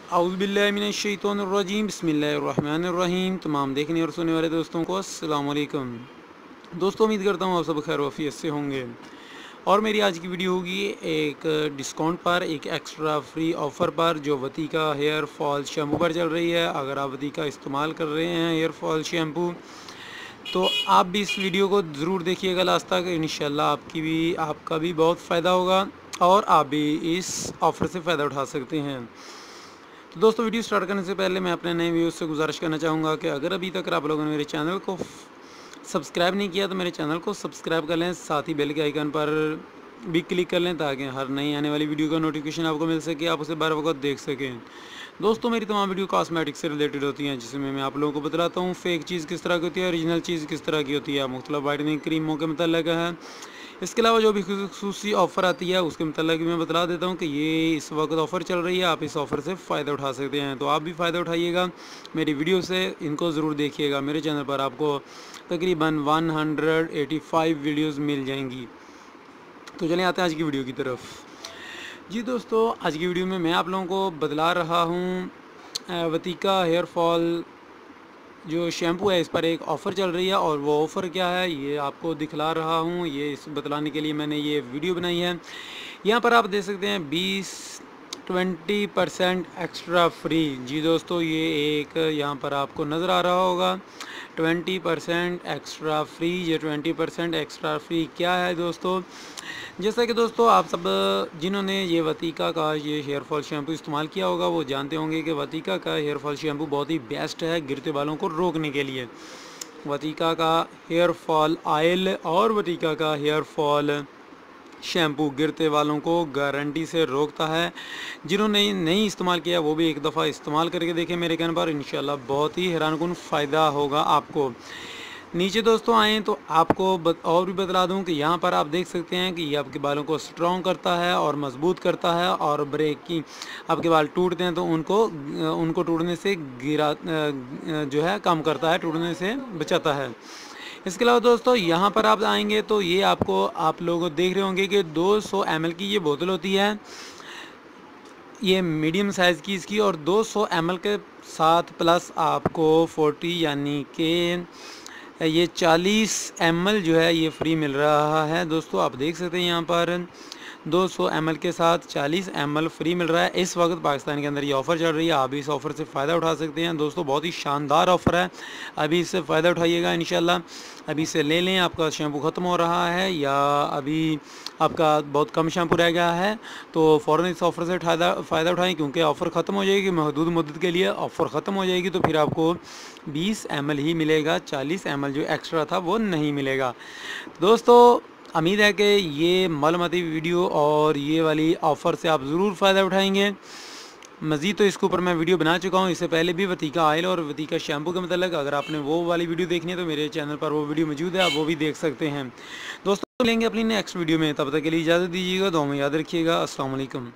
औज़ुबिल्लाहि मिनश्शैतानिर्रजीम बिस्मिल्लाहिर्रहमानिर्रहीम। तमाम देखने और सुनने वाले दोस्तों को अस्सलाम वालेकुम। दोस्तों, उम्मीद करता हूँ आप सब खैर वफ़ियत से होंगे। और मेरी आज की वीडियो होगी एक डिस्काउंट पर, एक एक्स्ट्रा फ्री ऑफ़र पर जो वतीका हेयर फॉल शैम्पू पर चल रही है। अगर आप वतीका इस्तेमाल कर रहे हैं हेयर फॉल शैम्पू, तो आप भी इस वीडियो को ज़रूर देखिएगा लास्ट तक। इंशाल्लाह आपका भी बहुत फ़ायदा होगा और आप भी इस ऑफ़र से फ़ायदा उठा सकते हैं। तो दोस्तों, वीडियो स्टार्ट करने से पहले मैं अपने नए व्यूअर्स से गुजारिश करना चाहूँगा कि अगर अभी तक आप लोगों ने मेरे चैनल को सब्सक्राइब नहीं किया तो मेरे चैनल को सब्सक्राइब कर लें, साथ ही बेल के आइकन पर भी क्लिक कर लें ताकि हर नई आने वाली वीडियो का नोटिफिकेशन आपको मिल सके, आप उसे बार वक्त देख सकें। दोस्तों, मेरी तमाम वीडियो कॉस्मेटिक्स से रिलेटेड होती हैं, जिसमें मैं आप लोगों को बतलाता हूँ फ़ेक चीज़ किस तरह की होती है, ओरिजिनल चीज़ किस तरह की होती है, मुख्तलिफ वाइटनिंग क्रीमों के मतलब है। इसके अलावा जो भी ख़ुसूसी ऑफ़र आती है उसके मतलब मैं बता देता हूँ कि ये इस वक्त ऑफ़र चल रही है, आप इस ऑफ़र से फ़ायदा उठा सकते हैं। तो आप भी फ़ायदा उठाइएगा मेरी वीडियो से, इनको ज़रूर देखिएगा। मेरे चैनल पर आपको तकरीबन 185 वीडियोज़ मिल जाएंगी। तो चलिए आते हैं आज की वीडियो की तरफ। जी दोस्तों, आज की वीडियो में मैं आप लोगों को बतला रहा हूँ वतीका हेयर फॉल जो शैम्पू है, इस पर एक ऑफ़र चल रही है। और वो ऑफ़र क्या है ये आपको दिखला रहा हूँ, ये इस बतलाने के लिए मैंने ये वीडियो बनाई है। यहाँ पर आप देख सकते हैं 20% एक्स्ट्रा फ्री। जी दोस्तों, ये एक यहाँ पर आपको नज़र आ रहा होगा 20% एक्स्ट्रा फ्री। ये 20% एक्स्ट्रा फ्री क्या है दोस्तों? जैसा कि दोस्तों आप सब जिन्होंने ये वतीका का ये हेयर फॉल शैम्पू इस्तेमाल किया होगा वो जानते होंगे कि वतीका का हेयर फॉल शैम्पू बहुत ही बेस्ट है गिरते बालों को रोकने के लिए। वतीका का हेयर फॉल ऑयल और वतीका का हेयर फॉल शैम्पू गिरते बालों को गारंटी से रोकता है। जिन्होंने नहीं इस्तेमाल किया वो भी एक दफ़ा इस्तेमाल करके देखें मेरे कहने पर, इंशाल्लाह बहुत ही हैरानकुन फ़ायदा होगा आपको। नीचे दोस्तों आएँ तो आपको और भी बतला दूं कि यहाँ पर आप देख सकते हैं कि ये आपके बालों को स्ट्रॉन्ग करता है और मज़बूत करता है, और ब्रेक की आपके बाल टूटते हैं तो उनको टूटने से जो है कम करता है, टूटने से बचाता है। इसके अलावा दोस्तों यहाँ पर आप आएंगे तो ये आप लोग देख रहे होंगे कि 200 ml की ये बोतल होती है, ये मीडियम साइज़ की इसकी, और 200 ml के साथ प्लस आपको 40 यानी कि ये 40 ml जो है ये फ्री मिल रहा है। दोस्तों आप देख सकते हैं यहाँ पर 200 ml के साथ 40 ml फ्री मिल रहा है। इस वक्त पाकिस्तान के अंदर ये ऑफ़र चल रही है, आप भी इस ऑफ़र से फ़ायदा उठा सकते हैं। दोस्तों बहुत ही शानदार ऑफ़र है, अभी इससे फ़ायदा उठाइएगा इंशाल्लाह। अभी इसे ले लें, आपका शैम्पू ख़त्म हो रहा है या अभी आपका बहुत कम शैम्पू रह गया है तो फ़ौरन इस ऑफ़र से फ़ायदा उठाएँ, क्योंकि ऑफ़र ख़त्म हो जाएगी, महदूद मुद्दत के लिए ऑफ़र ख़त्म हो जाएगी तो फिर आपको 20 ml ही मिलेगा, 40 ml जो एक्स्ट्रा था वो नहीं मिलेगा। दोस्तों उम्मीद है कि ये मालूमाती वीडियो और ये वाली ऑफ़र से आप ज़रूर फ़ायदा उठाएंगे। मज़ीद तो इसके ऊपर मैं वीडियो बना चुका हूँ इससे पहले भी, वतीका ऑयल और वतीका शैम्पू के मतलब। अगर आपने वो वाली वीडियो देखनी है तो मेरे चैनल पर वो वीडियो मौजूद है, आप वो भी देख सकते हैं। दोस्तों मिलेंगे अपनी नेक्स्ट वीडियो में, तब तक के लिए इजाज़त दीजिएगा, दुआ में याद रखिएगा। अस्सलाम वालेकुम।